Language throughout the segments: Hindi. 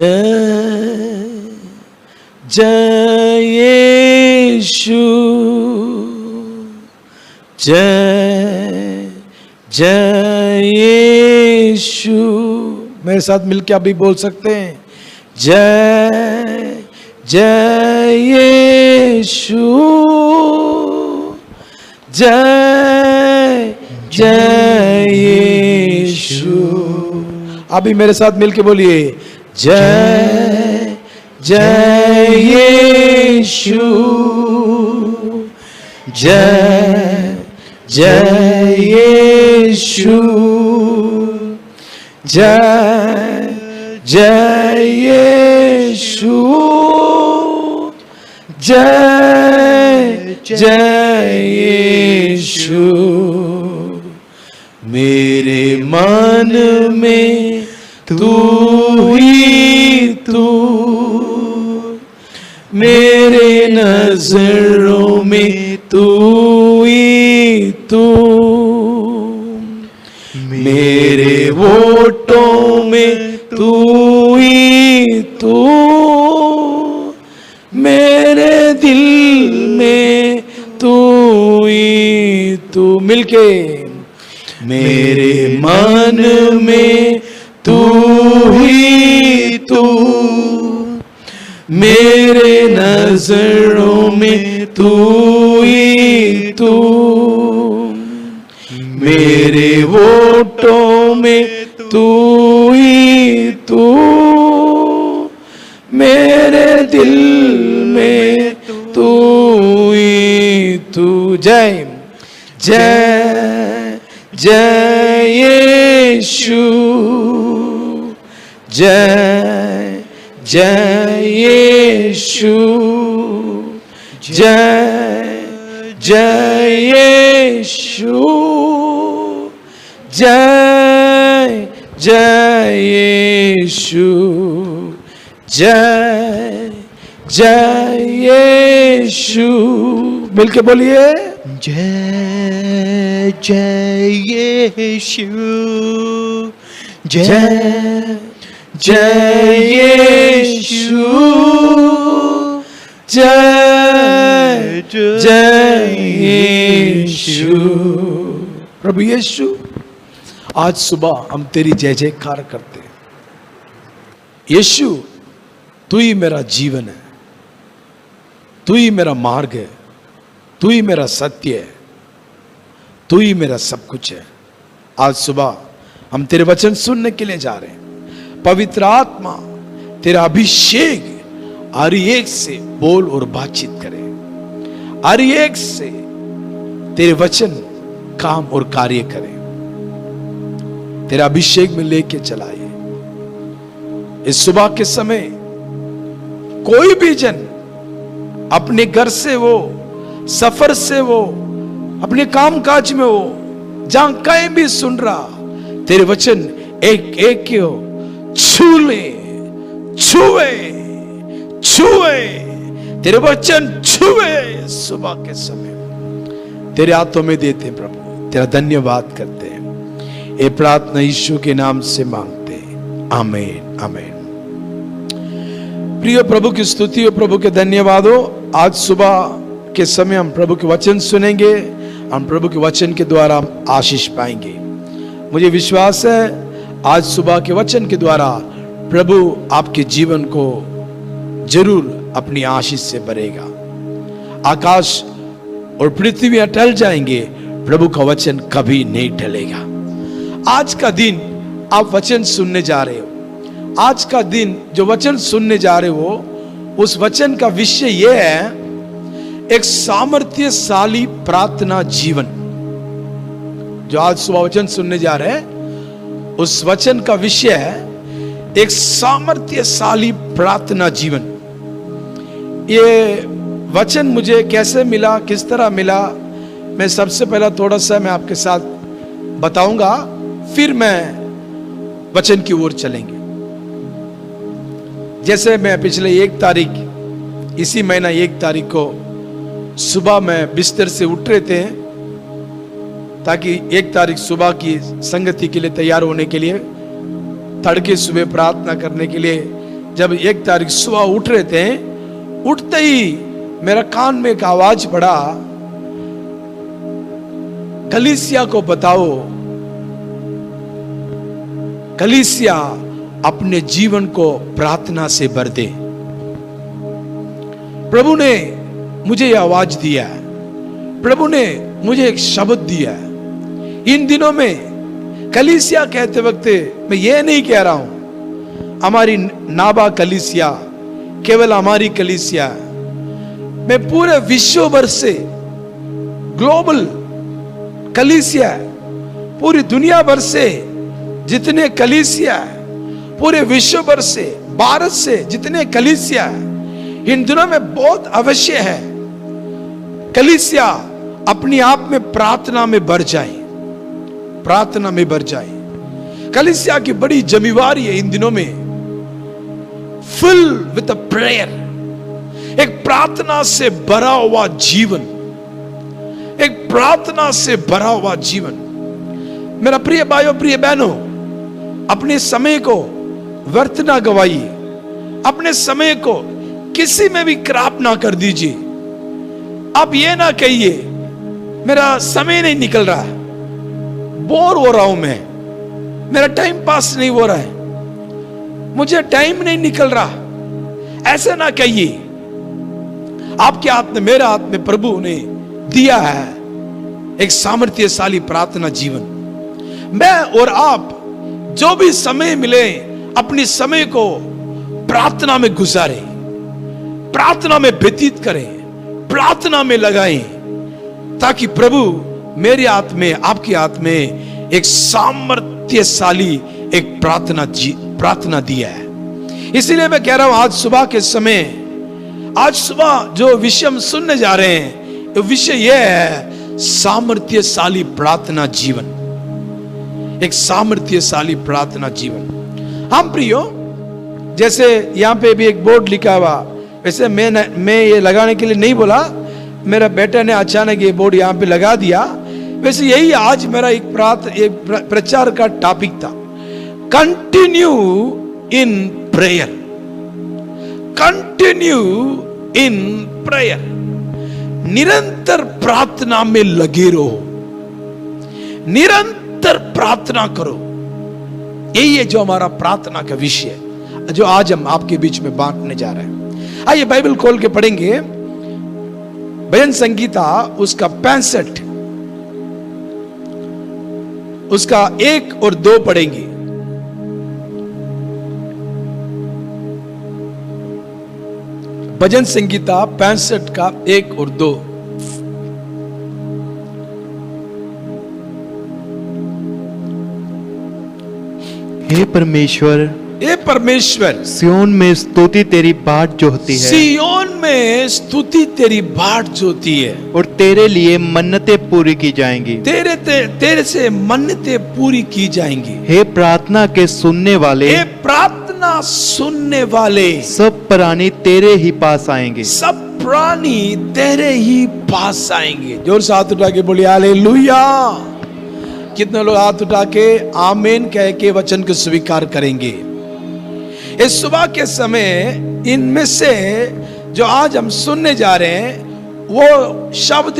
जय जय यीशु, जय जय यीशु। मेरे साथ मिलके आप भी बोल सकते हैं, जय जय यीशु, जय जय यीशु। आप भी मेरे साथ मिलके बोलिए, जय जय यीशु, जय जय यीशु, जय जय यीशु, जय जय यीशु। मेरे मन में तू ही तू, मेरे नजरों में तू ही तू, मेरे होठों में तू ही तू, मेरे दिल में तू ही तू। मिलके, मेरे मन में तू ही तू, मेरे नजरों में तू ही तू, मेरे होठों में तू ही तू, मेरे दिल में तू ही तू। जय जय जय यीशु, जय जय यीशु, जय जय यीशु, जय जय यीशु, जय जय यीशु। मिलके बोलिए, जय जय यीशु, जय जय यीशु, जय जय यीशु। प्रभु यीशु, आज सुबह हम तेरी जय जयकार करते हैं। यीशु, तू ही मेरा जीवन है, तू ही मेरा मार्ग है, तू ही मेरा सत्य है, तू ही मेरा सब कुछ है। आज सुबह हम तेरे वचन सुनने के लिए जा रहे हैं। पवित्र आत्मा तेरा अभिषेक हर एक से बोल और बातचीत करे, हर एक से तेरे वचन काम और कार्य करे। तेरा अभिषेक में लेके चलाइए। इस सुबह के समय कोई भी जन अपने घर से हो, सफर से हो, अपने काम काज में हो, जहां कहीं भी सुन रहा, तेरे वचन एक एक के हो छूले, छुए छुए, तेरे वचन छुए। सुबह के समय तेरे हाथों में देते हैं प्रभु, तेरा धन्यवाद करते हैं। ये प्रार्थना यीशु के नाम से मांगते हैं, आमीन आमीन। प्रिय प्रभु की स्तुति हो, प्रभु के धन्यवाद हो। आज सुबह के समय हम प्रभु के वचन सुनेंगे, हम प्रभु के वचन के द्वारा आशीष पाएंगे। मुझे विश्वास है आज सुबह के वचन के द्वारा प्रभु आपके जीवन को जरूर अपनी आशीष से भरेगा। आकाश और पृथ्वी टल जाएंगे, प्रभु का वचन कभी नहीं टलेगा। आज का दिन आप वचन सुनने जा रहे हो, आज का दिन जो वचन सुनने जा रहे हो, उस वचन का विषय यह है, एक सामर्थ्यशाली प्रार्थना जीवन। जो आज सुबह वचन सुनने जा रहे हैं, उस वचन का विषय है एक सामर्थ्यशाली प्रार्थना जीवन। ये वचन मुझे कैसे मिला, किस तरह मिला, मैं सबसे पहला थोड़ा सा मैं आपके साथ बताऊंगा, फिर मैं वचन की ओर चलेंगे। जैसे मैं पिछले 1 तारीख, इसी महीना 1 तारीख को सुबह में बिस्तर से उठ रहे थे, ताकि 1 तारीख सुबह की संगति के लिए तैयार होने के लिए, तड़के सुबह प्रार्थना करने के लिए जब 1 तारीख सुबह उठ रहे थे, उठते ही मेरा कान में एक आवाज पड़ा, कलीसिया को बताओ, कलीसिया अपने जीवन को प्रार्थना से भर दे। प्रभु ने मुझे यह आवाज दिया है, प्रभु ने मुझे एक शब्द दिया है। इन दिनों में कलीसिया कहते वक्त मैं ये नहीं कह रहा हूं हमारी नाबा कलीसिया, केवल हमारी कलीसिया, मैं पूरे विश्व भर से ग्लोबल कलीसिया, पूरी दुनिया भर से जितने कलीसिया, पूरे विश्व भर से, भारत से जितने कलीसिया, इन दिनों में बहुत अवश्य है कलीसिया अपने आप में प्रार्थना में भर जाए, प्रार्थना में भर जाए। कलीसिया की बड़ी जिम्मेवारी है इन दिनों में, फिल विद अ प्रेयर, एक प्रार्थना से भरा हुआ जीवन, एक प्रार्थना से भरा हुआ जीवन। मेरा प्रिय भाइयों, प्रिय बहनों, अपने समय को व्यर्थ ना गवाइए, अपने समय को किसी में भी खराब ना कर दीजिए। आप ये ना कहिए मेरा समय नहीं निकल रहा है, बोर हो रहा हूं मैं, मेरा टाइम पास नहीं हो रहा है, मुझे टाइम नहीं निकल रहा, ऐसा ना कहिए। आपके हाथ में, मेरे हाथ में प्रभु ने दिया है एक सामर्थ्यशाली प्रार्थना जीवन। मैं और आप जो भी समय मिले अपने समय को प्रार्थना में गुजारें, प्रार्थना में व्यतीत करें, प्रार्थना में लगाएं, ताकि प्रभु मेरे हाथ में, आपके हाथ में एक सामर्थ्यशाली एक प्रार्थना दिया है। इसीलिए मैं कह रहा हूं आज सुबह के समय, आज सुबह जो विषय हम सुनने जा रहे हैं, तो विषय यह है सामर्थ्यशाली प्रार्थना जीवन, एक सामर्थ्यशाली प्रार्थना जीवन। हम प्रियो, जैसे यहां पे भी एक बोर्ड लिखा हुआ, वैसे मैं ये लगाने के लिए नहीं बोला, मेरा बेटा ने अचानक ये बोर्ड यहां पे लगा दिया। वैसे यही आज मेरा एक प्रचार का टॉपिक था, continue in prayer, continue in prayer, निरंतर प्रार्थना में लगे रहो, निरंतर प्रार्थना करो। यही है जो हमारा प्रार्थना का विषय है, जो आज हम आपके बीच में बांटने जा रहे हैं। आइए बाइबल खोल के पढ़ेंगे भजन संगीता उसका 65, उसका 1 और 2 पढ़ेंगे। भजन संगीता 65 का 1 और 2। हे परमेश्वर, हे परमेश्वर, सियोन में स्तुति तेरी बाट जो होती है, सियोन में स्तुति तेरी बाट जो होती है, और तेरे लिए मन्नतें पूरी की जाएंगी, तेरे से मन्नतें पूरी की जाएंगी। हे प्रार्थना के सुनने वाले, हे प्रार्थना सुनने वाले, सब प्राणी तेरे ही पास आएंगे, सब प्राणी तेरे ही पास आएंगे। जोर से हाथ उठा के बोलिए हालेलुया। कितने लोग हाथ उठा के आमीन कह के वचन को स्वीकार करेंगे? इस सुबह के समय इनमें से जो आज हम सुनने जा रहे हैं वो शब्द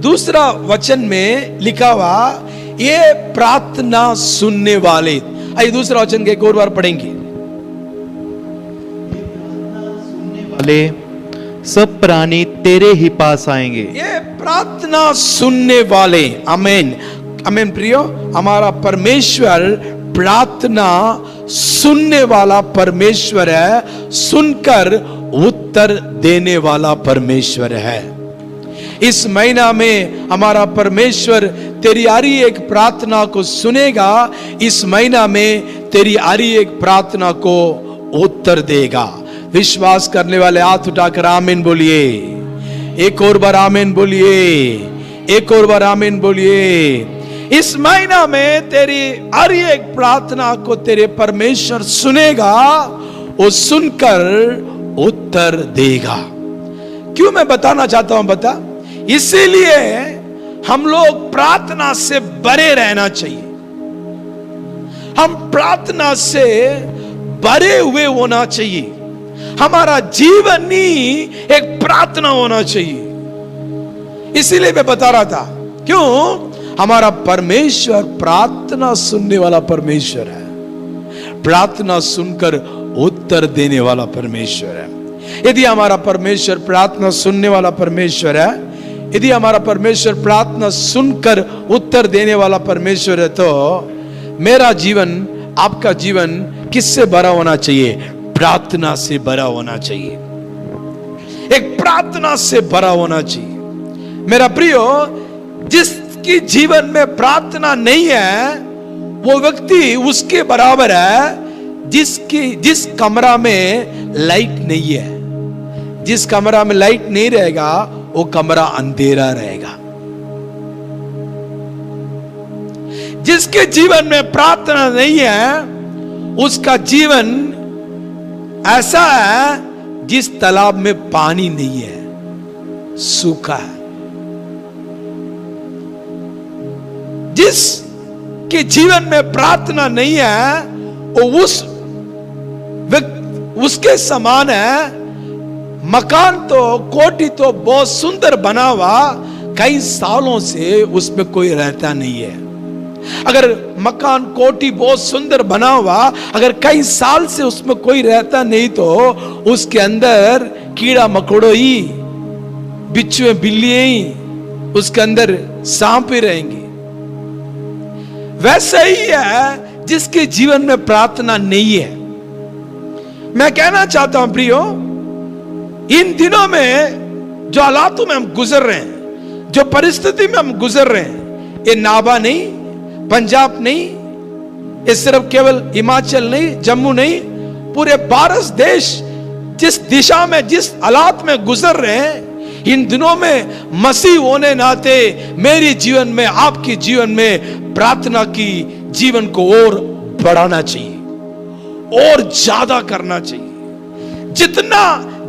दूसरा वचन में लिखा हुआ, ये प्रार्थना सुनने वाले। आइए दूसरा वचन के एक और बार पढ़ेंगे। वाले सब प्राणी तेरे ही पास आएंगे, ये प्रार्थना सुनने वाले। आमीन, आमीन। प्रियो, हमारा परमेश्वर प्रार्थना सुनने वाला परमेश्वर है, सुनकर उत्तर देने वाला परमेश्वर है। इस महीना में हमारा परमेश्वर तेरी हर एक प्रार्थना को सुनेगा, इस महीना में तेरी हर एक प्रार्थना को उत्तर देगा। विश्वास करने वाले हाथ उठाकर आमीन बोलिए। एक और बार आमीन बोलिए, एक और बार आमीन बोलिए। इस महीना में तेरी हर एक प्रार्थना को तेरे परमेश्वर सुनेगा, वो सुनकर उत्तर देगा। क्यों मैं बताना चाहता हूं, बता, इसीलिए हम लोग प्रार्थना से भरे रहना चाहिए। हम प्रार्थना से भरे हुए होना चाहिए। हमारा जीवन ही एक प्रार्थना होना चाहिए। इसीलिए मैं बता रहा था, क्यों? हमारा परमेश्वर प्रार्थना सुनने वाला परमेश्वर है, प्रार्थना सुनकर उत्तर देने वाला परमेश्वर है। यदि हमारा परमेश्वर प्रार्थना सुनने वाला परमेश्वर है, यदि हमारा परमेश्वर प्रार्थना सुनकर उत्तर देने वाला परमेश्वर है, तो मेरा जीवन, आपका जीवन किससे भरा होना चाहिए? प्रार्थना से भरा होना चाहिए, एक प्रार्थना से भरा होना चाहिए। मेरा प्रियो, जिसकी जीवन में प्रार्थना नहीं है, वो व्यक्ति उसके बराबर है जिस कमरा में लाइट नहीं है। जिस कमरा में लाइट नहीं रहेगा, वो कमरा अंधेरा रहेगा। जिसके जीवन में प्रार्थना नहीं है, उसका जीवन ऐसा है जिस तालाब में पानी नहीं है, सूखा है। जिसके जीवन में प्रार्थना नहीं है, वो उसके समान है। मकान तो, कोठी तो बहुत सुंदर बना हुआ, कई सालों से उसमें कोई रहता नहीं है। अगर मकान, कोठी बहुत सुंदर बना हुआ, अगर कई साल से उसमें कोई रहता नहीं, तो उसके अंदर कीड़ा मकोड़ों, बिच्छुए, बिल्लियां, उसके अंदर सांप ही रहेंगे। वैसा ही है जिसके जीवन में प्रार्थना नहीं है। मैं कहना चाहता हूं प्रियो, इन दिनों में जो हालातों में हम गुजर रहे हैं, जो परिस्थिति में हम गुजर रहे हैं, ये नाभा नहीं, पंजाब नहीं, ये सिर्फ केवल हिमाचल नहीं, जम्मू नहीं, पूरे भारत देश जिस दिशा में, जिस हालात में गुजर रहे हैं, इन दिनों में मसीह होने नाते मेरे जीवन में, आपके जीवन में प्रार्थना की जीवन को और बढ़ाना चाहिए, और ज्यादा करना चाहिए। जितना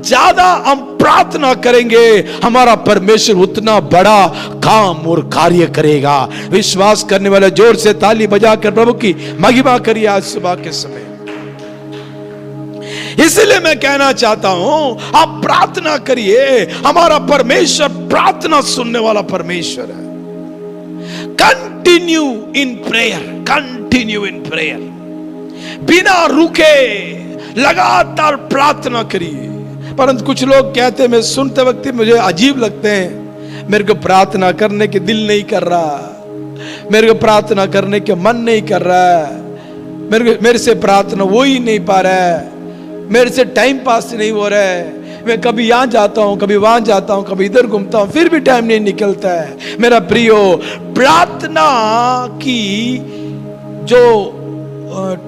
ज्यादा हम प्रार्थना करेंगे, हमारा परमेश्वर उतना बड़ा काम और कार्य करेगा। विश्वास करने वाले जोर से ताली बजाकर प्रभु की महिमा करिए आज सुबह के समय। इसलिए मैं कहना चाहता हूं, आप प्रार्थना करिए। हमारा परमेश्वर प्रार्थना सुनने वाला परमेश्वर है। Continue in prayer, continue in prayer, बिना रुके लगातार प्रार्थना करिए। परंतु कुछ लोग कहते हैं, मैं सुनते वक्त मुझे अजीब लगते हैं, मेरे को प्रार्थना करने के दिल नहीं कर रहा, मेरे को प्रार्थना करने के मन नहीं कर रहा है, मेरे से प्रार्थना हो ही नहीं पा रहा है, मेरे से टाइम पास नहीं हो रहा है, मैं कभी यहां जाता हूं, कभी वहां जाता हूं, कभी इधर घूमता हूं, फिर भी टाइम नहीं निकलता है। मेरा प्रियो, प्रार्थना की जो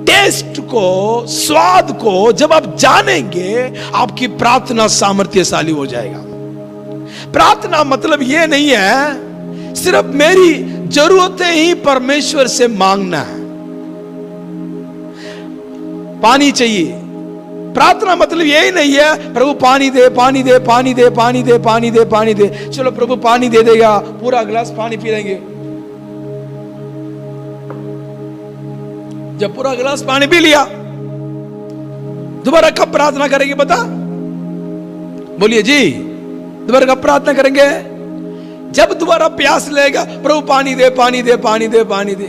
टेस्ट को, स्वाद को जब आप जानेंगे, आपकी प्रार्थना सामर्थ्यशाली हो जाएगा। प्रार्थना मतलब यह नहीं है सिर्फ मेरी जरूरतें ही परमेश्वर से मांगना है। पानी चाहिए, प्रार्थना मतलब यही नहीं है प्रभु पानी दे, पानी दे, पानी दे, पानी दे, पानी दे, पानी दे। चलो प्रभु पानी दे देगा, पूरा गिलास पानी पी लेंगे। जब पूरा गिलास पानी पी लिया, दोबारा कब प्रार्थना करेंगे बता? बोलिए जी, दोबारा कब प्रार्थना करेंगे? जब दोबारा प्यास लगेगा, प्रभु पानी दे, पानी दे, पानी दे, पानी दे।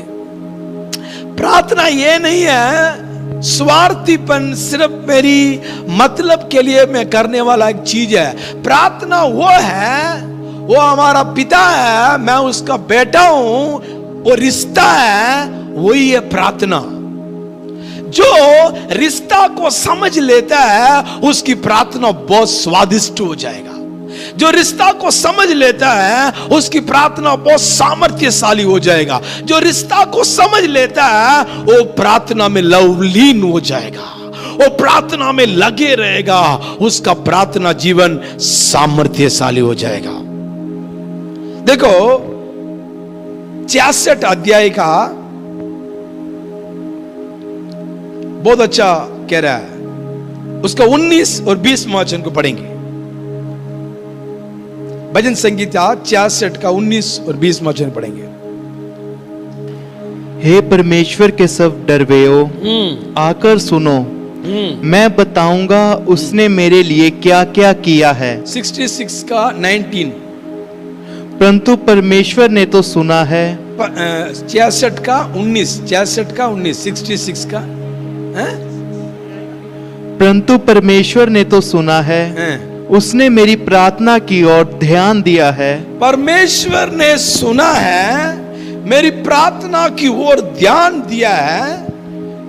प्रार्थना ये नहीं है स्वार्थीपन, सिर्फ मेरी मतलब के लिए मैं करने वाला एक चीज है। प्रार्थना वो है, वो हमारा पिता है, मैं उसका बेटा हूं, वो रिश्ता है, वही है प्रार्थना। जो रिश्ता को समझ लेता है, उसकी प्रार्थना बहुत स्वादिष्ट हो जाएगा। जो रिश्ता को समझ लेता है, उसकी प्रार्थना बहुत सामर्थ्यशाली हो जाएगा। जो रिश्ता को समझ लेता है, वो प्रार्थना में लवलीन हो जाएगा, वो प्रार्थना में लगे रहेगा, उसका प्रार्थना जीवन सामर्थ्यशाली हो जाएगा। देखो 66 अध्याय का बहुत अच्छा कह रहा है, उसका 19 और 20 वचन को पढ़ेंगे। भजन संगीता 66 का 19 और 20 वचन पढ़ेंगे। हे परमेश्वर के सब डरवेओ, आकर सुनो, मैं बताऊंगा उसने मेरे लिए क्या क्या किया है। 66 का 19, परंतु परमेश्वर ने तो सुना है। 66 का 19, 66 का हैं? परंतु परमेश्वर ने तो सुना है, हैं? उसने मेरी प्रार्थना की ओर ध्यान दिया है। परमेश्वर ने सुना है, मेरी प्रार्थना की ओर ध्यान दिया है।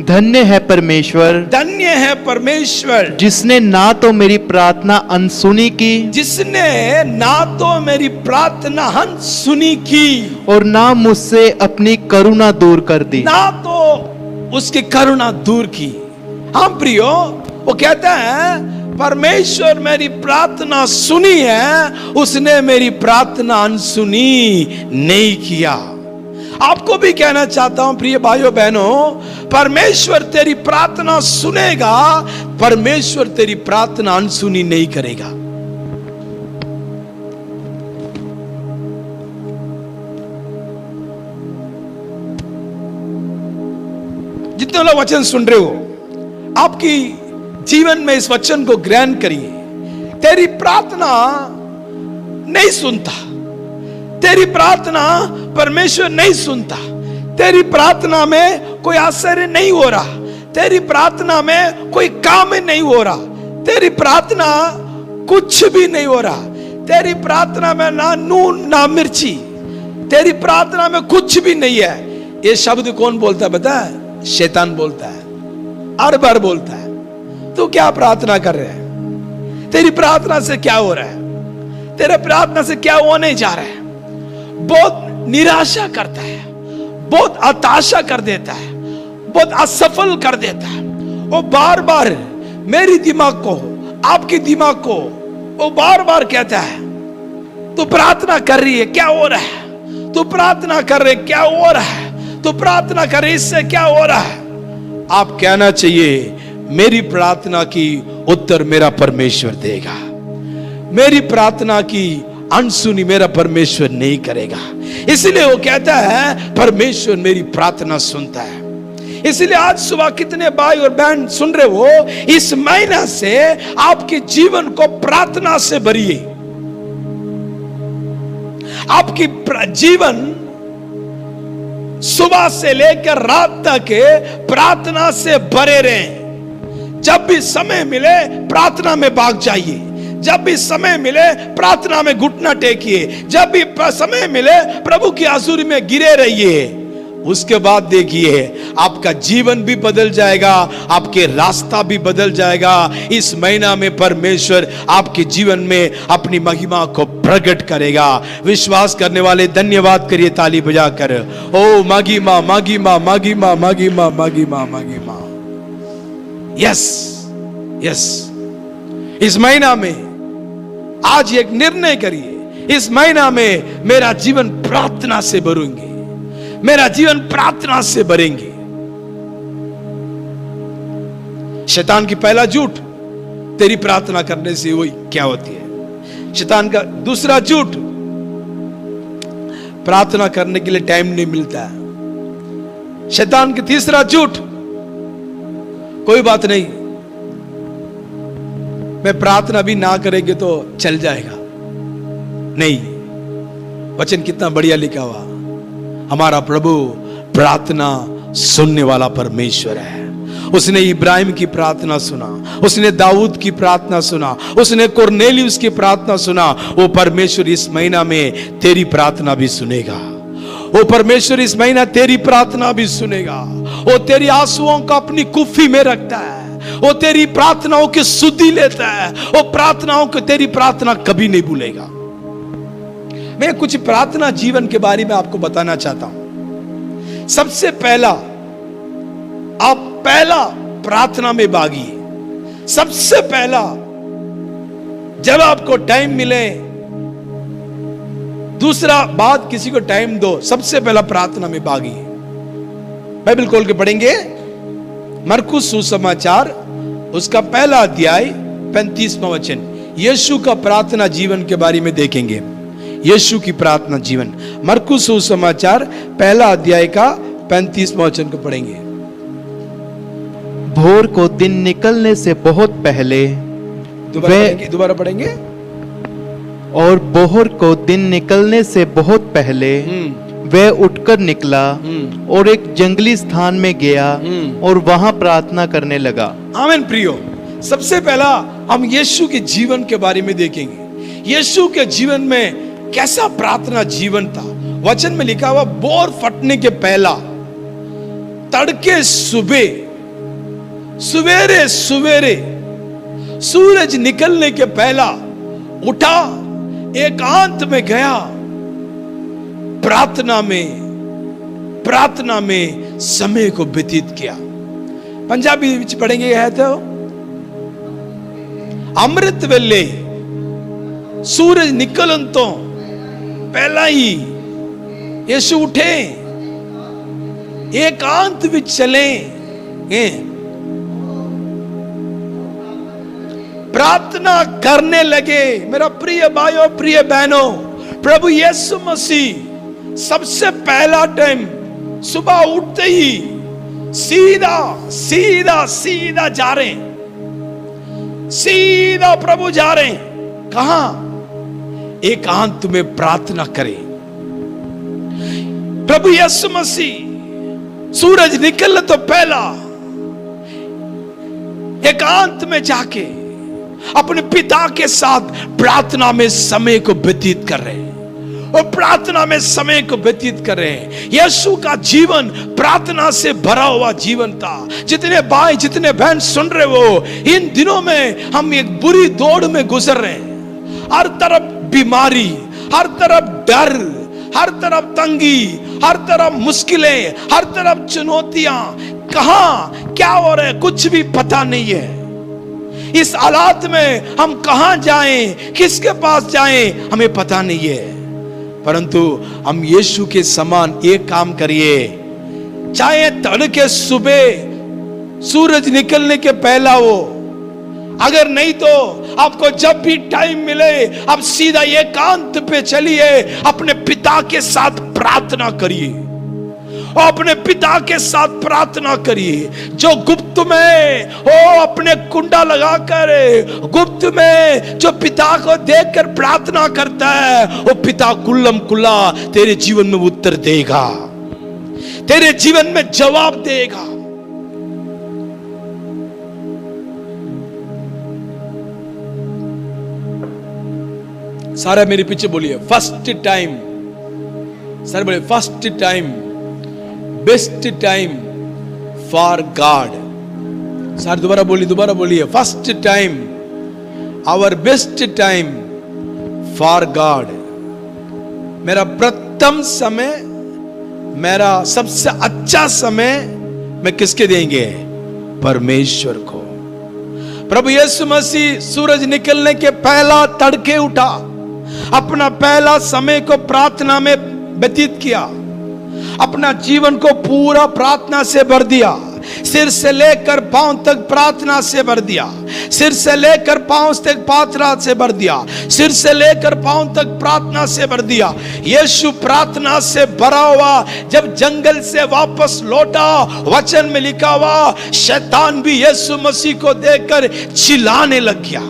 धन्य है परमेश्वर, धन्य है परमेश्वर, जिसने ना तो मेरी प्रार्थना अनसुनी की जिसने ना तो मेरी प्रार्थना अनसुनी की और ना मुझसे अपनी करुणा दूर कर दी। ना तो उसकी करुणा दूर की। हम प्रियो, वो कहता है परमेश्वर मेरी प्रार्थना सुनी है, उसने मेरी प्रार्थना अनसुनी नहीं किया। आपको भी कहना चाहता हूं प्रिय भाइयों बहनों, परमेश्वर तेरी प्रार्थना सुनेगा, परमेश्वर तेरी प्रार्थना अनसुनी नहीं करेगा। जितने लोग वचन सुन रहे हो, आपकी जीवन में इस वचन को ग्रहण करिए। तेरी प्रार्थना नहीं सुनता, तेरी प्रार्थना परमेश्वर नहीं सुनता, तेरी प्रार्थना में कोई आश्चर्य नहीं हो रहा, तेरी प्रार्थना में कोई काम नहीं हो रहा, तेरी प्रार्थना कुछ भी नहीं हो रहा, तेरी प्रार्थना में ना नून ना मिर्ची, तेरी प्रार्थना में कुछ भी नहीं है। ये शब्द कौन बोलता है पता है? शैतान बोलता है, हर बार बोलता है। तू क्या प्रार्थना कर रहा है? तेरी प्रार्थना से क्या हो रहा है? तेरे प्रार्थना से क्या होने जा रहा है? बहुत निराशा करता है, बहुत हताशा कर देता है, बहुत असफल कर देता है। वो बार बार मेरी दिमाग को, आपके दिमाग को वो बार बार कहता है, तू प्रार्थना कर रही है, क्या हो रहा है? तू प्रार्थना कर रहे, क्या हो रहा है? तू प्रार्थना कर रही, इससे क्या हो रहा है? आप कहना चाहिए, मेरी प्रार्थना की उत्तर मेरा परमेश्वर देगा, मेरी प्रार्थना की अनसुनी मेरा परमेश्वर नहीं करेगा। इसलिए वो कहता है परमेश्वर मेरी प्रार्थना सुनता है। इसलिए आज सुबह कितने भाई और बहन सुन रहे हो, इस महीना से आपके जीवन को प्रार्थना से भरिए। आपकी जीवन सुबह से लेकर रात तक प्रार्थना से भरे रहें। जब भी समय मिले प्रार्थना में भाग जाइए, जब भी समय मिले प्रार्थना में घुटना टेकिए, जब भी समय मिले प्रभु की हजूरी में गिरे रहिए। उसके बाद देखिए आपका जीवन भी बदल जाएगा, आपके रास्ता भी बदल जाएगा। इस महीना में परमेश्वर आपके जीवन में अपनी महिमा को प्रकट करेगा। विश्वास करने वाले धन्यवाद करिए ताली बजाकर। ओ मागी मां, मागी मां, मागी मां, मागी मां, मागी मां, मागी मां। यस यस, इस महीना में आज एक निर्णय करिए, इस महीना में मेरा जीवन प्रार्थना से भरूंगी, मेरा जीवन प्रार्थना से भरेंगे। शैतान की पहला झूठ, तेरी प्रार्थना करने से वही क्या होती है। शैतान का दूसरा झूठ, प्रार्थना करने के लिए टाइम नहीं मिलता है। शैतान की तीसरा झूठ, कोई बात नहीं, मैं प्रार्थना भी ना करेंगे तो चल जाएगा। नहीं, वचन कितना बढ़िया लिखा हुआ, हमारा प्रभु प्रार्थना सुनने वाला परमेश्वर है। उसने इब्राहिम की प्रार्थना सुना, उसने दाऊद की प्रार्थना सुना, उसने कुरनेलियुस की प्रार्थना सुना। वो परमेश्वर इस महीना में तेरी प्रार्थना भी सुनेगा। वो परमेश्वर इस महीना तेरी प्रार्थना भी सुनेगा। वो तेरी आंसुओं को अपनी कुफी में रखता है, वो तेरी प्रार्थनाओं की सुधि लेता है, वो प्रार्थनाओं को, तेरी प्रार्थना कभी नहीं भूलेगा। मैं कुछ प्रार्थना जीवन के बारे में आपको बताना चाहता हूं। सबसे पहला, आप पहला प्रार्थना में भागिए। सबसे पहला, जब आपको टाइम मिले, दूसरा बात किसी को टाइम दो, सबसे पहला प्रार्थना में भागिए। बाइबल खोल के पढ़ेंगे मरकुस सुसमाचार, उसका पहला अध्याय 35वां वचन। यीशु का प्रार्थना जीवन के बारे में देखेंगे। यीशु की प्रार्थना जीवन, मरकुस सुसमाचार पहला अध्याय का 35वां वचन को पढ़ेंगे। भोर को दिन निकलने से बहुत पहले दोबारा पढ़ेंगे। और भोर को दिन निकलने से बहुत पहले वह उठकर निकला और एक जंगली स्थान में गया और वहां प्रार्थना करने लगा। आमीन प्रियो, सबसे पहला हम यीशु के जीवन के बारे में देखेंगे। यीशु के जीवन में कैसा प्रार्थना जीवन था। वचन में लिखा हुआ बोर फटने के पहला तड़के सवेरे सवेरे सूरज निकलने के पहला उठा, एकांत में गया, प्रार्थना में समय को व्यतीत किया। पंजाबी विच पढ़ेंगे है तो अमृत वेले सूरज निकलन तो पहला ही यीशु उठे, एकांत विच चले, प्रार्थना करने लगे। मेरा प्रिय भाइयों, प्रिय बहनों, प्रभु यीशु मसीह सबसे पहला टाइम सुबह उठते ही सीधा सीधा सीधा जा रहे, सीधा प्रभु जा रहे। कहां? एकांत में प्रार्थना करें। प्रभु यीशु मसीह सूरज निकलने तो पहला एकांत में जाके अपने पिता के साथ प्रार्थना में समय को व्यतीत कर रहे हैं, और प्रार्थना में समय को व्यतीत कर रहे हैं। यीशु का जीवन प्रार्थना से भरा हुआ जीवन था। जितने भाई जितने बहन सुन रहे हो, इन दिनों में हम एक बुरी दौड़ में गुजर रहे हैं। हर तरफ बीमारी, हर तरफ डर, हर तरफ तंगी, हर तरफ मुश्किलें, हर तरफ चुनौतियां। कहां क्या हो रहा है कुछ भी पता नहीं है। इस हालात में हम कहां जाएं, किसके पास जाएं, हमें पता नहीं है। परंतु हम यीशु के समान एक काम करिए, चाहे तड़के सुबह सूरज निकलने के पहला हो, अगर नहीं तो आपको जब भी टाइम मिले आप सीधा एकांत पे चलिए, अपने पिता के साथ प्रार्थना करिए, और अपने पिता के साथ प्रार्थना करिए। जो गुप्त में हो अपने कुंडा लगाकर, गुप्त में जो पिता को देखकर प्रार्थना करता है, वो पिता कुल्लम कुल्ला तेरे जीवन में उत्तर देगा, तेरे जीवन में जवाब देगा। सारा मेरे पीछे बोलिए, फर्स्ट टाइम। सर बोले first time, best time for God. Sir दोबारा बोलिए, first time, our best time for God. मेरा प्रथम समय, मेरा सबसे अच्छा समय मैं किसके देंगे? परमेश्वर को। प्रभु यीशु मसीह सूरज निकलने के पहला तड़के उठा, अपना पहला समय को प्रार्थना में व्यतीत किया, अपना जीवन को पूरा प्रार्थना से भर दिया। सिर से लेकर पांव तक प्रार्थना से भर दिया, सिर से लेकर पांव तक प्रार्थना से भर दिया, सिर से लेकर पांव तक प्रार्थना से भर दिया। यीशु प्रार्थना से भरा हुआ जब जंगल से वापस लौटा, वचन में लिखा हुआ शैतान भी यीशु मसीह को देखकर चिल्लाने लग गया।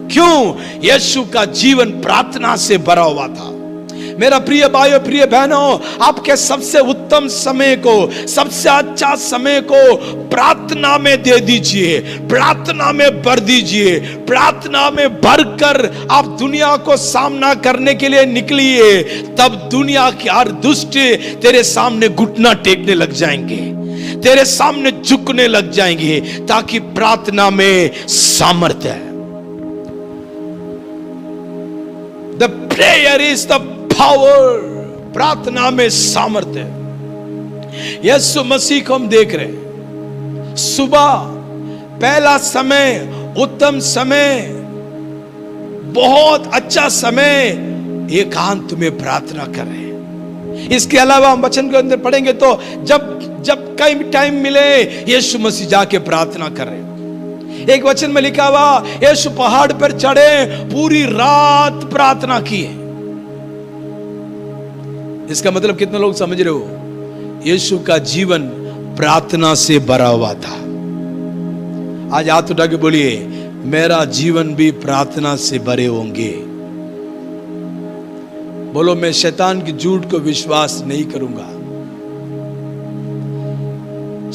क्यों? यीशु का जीवन प्रार्थना से भरा हुआ था। मेरा प्रिय भाइयों, प्रिय बहनों, आपके सबसे उत्तम समय को, सबसे अच्छा समय को प्रार्थना में दे दीजिए, प्रार्थना में भर दीजिए। प्रार्थना में भरकर आप दुनिया को सामना करने के लिए निकलिए, तब दुनिया के हर दुष्ट तेरे सामने घुटना टेकने लग जाएंगे, तेरे सामने झुकने लग जाएंगे, ताकि प्रार्थना में सामर्थ्य है। The prayer is the power, प्रार्थना में सामर्थ्य है। यीशु मसीह को हम देख रहे हैं, सुबह पहला समय, उत्तम समय, बहुत अच्छा समय, एकांत में प्रार्थना कर रहे हैं। इसके अलावा हम वचन के अंदर पढ़ेंगे तो जब कई टाइम मिले यीशु मसीह जाके प्रार्थना कर रहे हैं। एक वचन में लिखा हुआ यीशु पहाड़ पर चढ़े, पूरी रात प्रार्थना की है। इसका मतलब कितने लोग समझ रहे हो? यीशु का जीवन प्रार्थना से भरा हुआ था। आज हाथ उठा के बोलिए, मेरा जीवन भी प्रार्थना से भरे होंगे। बोलो, मैं शैतान की झूठ को विश्वास नहीं करूंगा।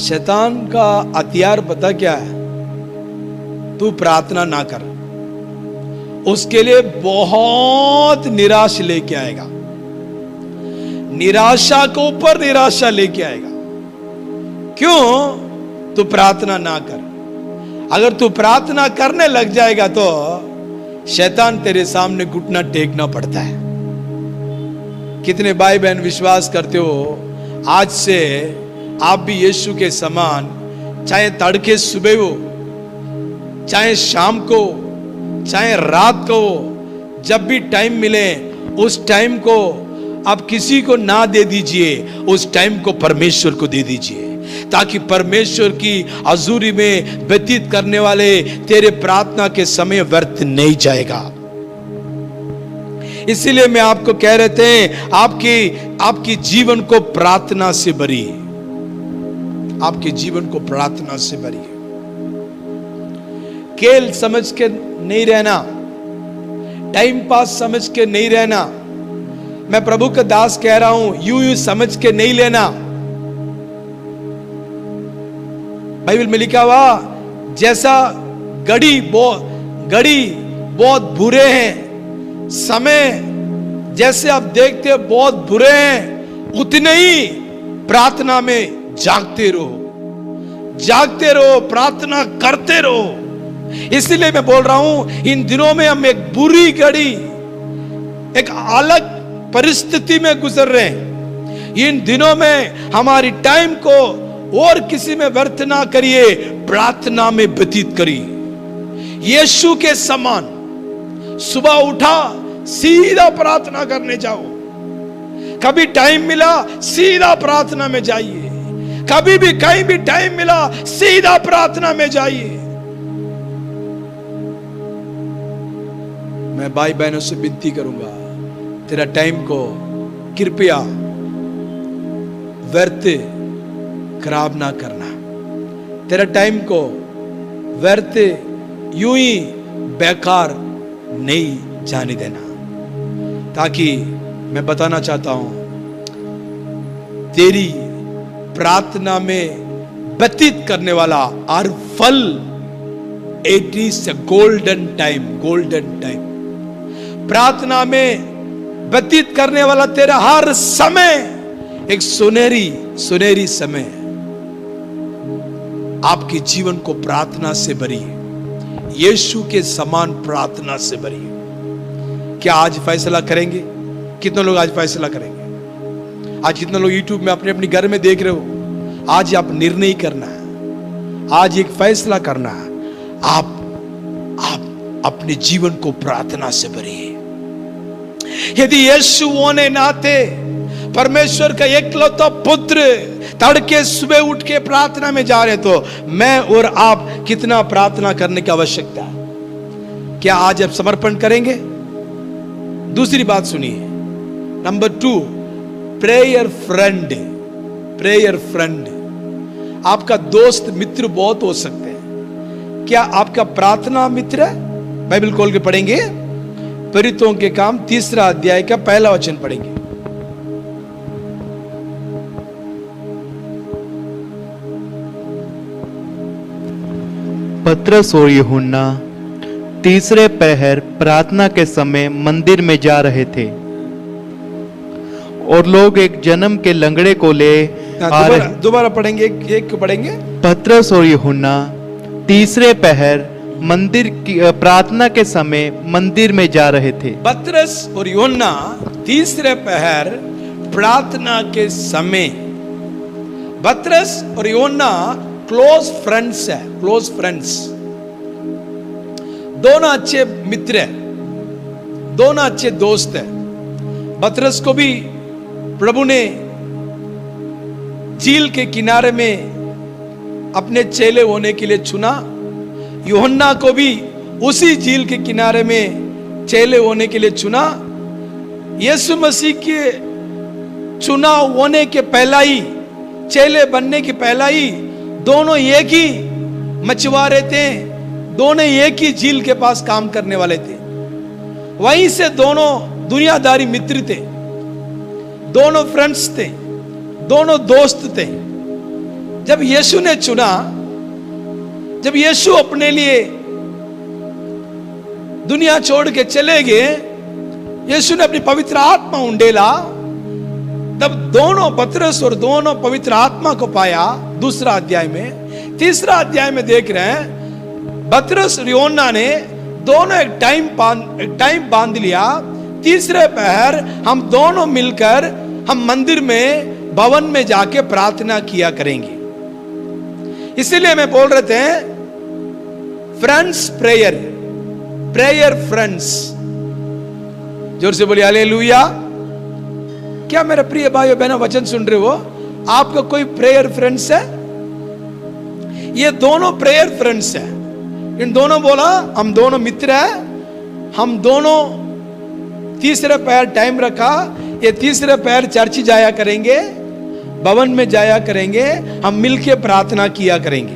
शैतान का हथियार पता क्या है? तू प्रार्थना ना कर, उसके लिए बहुत निराश लेके आएगा, निराशा को ऊपर निराशा लेके आएगा। क्यों? तू प्रार्थना ना कर। अगर तू प्रार्थना करने लग जाएगा तो शैतान तेरे सामने घुटना टेकना पड़ता है। कितने भाई बहन विश्वास करते हो आज से आप भी यीशु के समान, चाहे तड़के सुबह हो, चाहे शाम को, चाहे रात को, जब भी टाइम मिले उस टाइम को आप किसी को ना दे दीजिए, उस टाइम को परमेश्वर को दे दीजिए, ताकि परमेश्वर की हजूरी में व्यतीत करने वाले तेरे प्रार्थना के समय व्यर्थ नहीं जाएगा। इसीलिए मैं आपको कह रहे थे, आपकी जीवन को प्रार्थना से भरिए, आपके जीवन को प्रार्थना से भरिए। खेल समझ के नहीं रहना, टाइम पास समझ के नहीं रहना। मैं प्रभु का दास कह रहा हूं, यूं समझ के नहीं लेना। बाइबल में लिखा हुआ, जैसा घड़ी बहुत बुरे हैं, समय जैसे आप देखते हो बहुत बुरे हैं, उतने ही प्रार्थना में जागते रहो, प्रार्थना करते रहो। इसलिए मैं बोल रहा हूं, इन दिनों में हम एक बुरी घड़ी, एक अलग परिस्थिति में गुजर रहे हैं। इन दिनों में हमारी टाइम को और किसी में व्यर्थ ना करिए, प्रार्थना में व्यतीत करिए। यीशु के समान सुबह उठा सीधा प्रार्थना करने जाओ। कभी टाइम मिला सीधा प्रार्थना में जाइए, कभी भी कहीं भी टाइम मिला सीधा प्रार्थना में जाइए। मैं भाई बहनों से विनती करूंगा, तेरा टाइम को कृपया व्यर्थ खराब ना करना, तेरा टाइम को व्यर्थ यूं ही बेकार नहीं जाने देना। ताकि मैं बताना चाहता हूं, तेरी प्रार्थना में व्यतीत करने वाला हर फल, it is a golden time. प्रार्थना में व्यतीत करने वाला तेरा हर समय एक सुनहरी समय है। आपके जीवन को प्रार्थना से भरिए, यीशु के समान प्रार्थना से भरिए। क्या आज फैसला करेंगे? कितने लोग आज फैसला करेंगे? आज कितने लोग यूट्यूब में अपने अपने घर में देख रहे हो? आज आप निर्णय करना है, आज एक फैसला करना है। आप अपने जीवन को प्रार्थना से भरिए। यदि यीशु होने नाते परमेश्वर का एकलौता पुत्र तड़के सुबह उठ के प्रार्थना में जा रहे, तो मैं और आप कितना प्रार्थना करने की आवश्यकता है? क्या आज आप समर्पण करेंगे? दूसरी बात सुनिए, नंबर 2, प्रेयर फ्रेंड। आपका दोस्त मित्र बहुत हो सकते हैं। क्या आपका प्रार्थना मित्र है? बाइबल खोल के पढ़ेंगे, प्रेरितों के काम 3 अध्याय का 1 वचन पढ़ेंगे। पतरस और यूहन्ना तीसरे पहर प्रार्थना के समय मंदिर में जा रहे थे, और लोग एक जन्म के लंगड़े को ले दोबारा पढ़ेंगे, एक पढ़ेंगे। पतरस और यूहन्ना तीसरे पहर मंदिर की प्रार्थना के समय मंदिर में जा रहे थे। पतरस और यूहन्ना तीसरे पहर प्रार्थना के समय। पतरस और यूहन्ना क्लोज फ्रेंड्स है, क्लोज फ्रेंड्स, दोनों अच्छे मित्र हैं, दोनों अच्छे दोस्त हैं। पतरस को भी प्रभु ने झील के किनारे में अपने चेले होने के लिए चुना। यूहन्ना को भी उसी झील के किनारे में चेले होने के लिए चुना। यीशु मसीह के चुनाव होने के पहला ही, चेले बनने के पहला ही, दोनों एक ही मछुआरे थे, दोनों एक ही झील के पास काम करने वाले थे। वहीं से दोनों दुनियादारी मित्र थे, दोनों फ्रेंड्स थे, दोनों दोस्त थे। जब यीशु ने चुना, जब यीशु अपने लिए दुनिया छोड़ के चले गए, यीशु ने अपनी पवित्र आत्मा उंडेला, तब दोनों पतरस और दोनों पवित्र आत्मा को पाया। दूसरा अध्याय में, तीसरा अध्याय में देख रहे हैं, पतरस और यूहन्ना ने दोनों एक टाइम बांध लिया। तीसरे पहर हम दोनों मिलकर हम मंदिर में, भवन में जाके प्रार्थना किया करेंगे। इसीलिए मैं बोल रहे थे फ्रेंड्स प्रेयर, प्रेयर फ्रेंड्स। जोर से बोलिए हालेलुया। क्या मेरे प्रिय भाइयों बहनों वचन सुन रहे हो? आपका कोई प्रेयर फ्रेंड्स है? ये दोनों प्रेयर फ्रेंड्स है। इन दोनों बोला हम दोनों मित्र हैं, हम दोनों तीसरे पैर टाइम रखा, ये तीसरे पैर चर्च जाया करेंगे, भवन में जाया करेंगे, हम मिलके प्रार्थना किया करेंगे।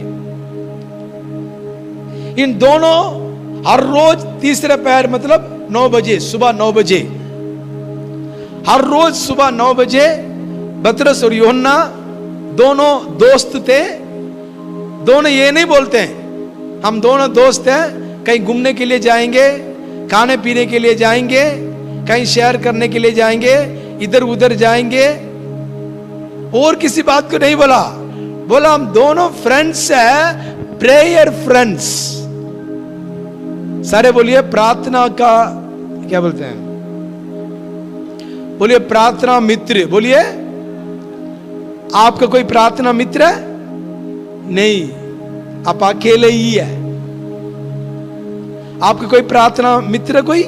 इन दोनों हर रोज तीसरे पैर मतलब 9 बजे, सुबह 9 बजे, हर रोज सुबह 9 बजे पतरस और यूहन्ना दोनों दोस्त थे। दोनों ये नहीं बोलते हैं हम दोनों दोस्त हैं, कहीं घूमने के लिए जाएंगे, खाने पीने के लिए जाएंगे, कहीं शेयर करने के लिए जाएंगे, इधर उधर जाएंगे, और किसी बात को नहीं बोला। बोला हम दोनों फ्रेंड्स हैं, प्रेयर फ्रेंड्स। सारे बोलिए प्रार्थना का क्या बोलते हैं? बोलिए प्रार्थना मित्र। बोलिए आपका कोई प्रार्थना मित्र है? नहीं, आप अकेले ही है। आपका कोई प्रार्थना मित्र कोई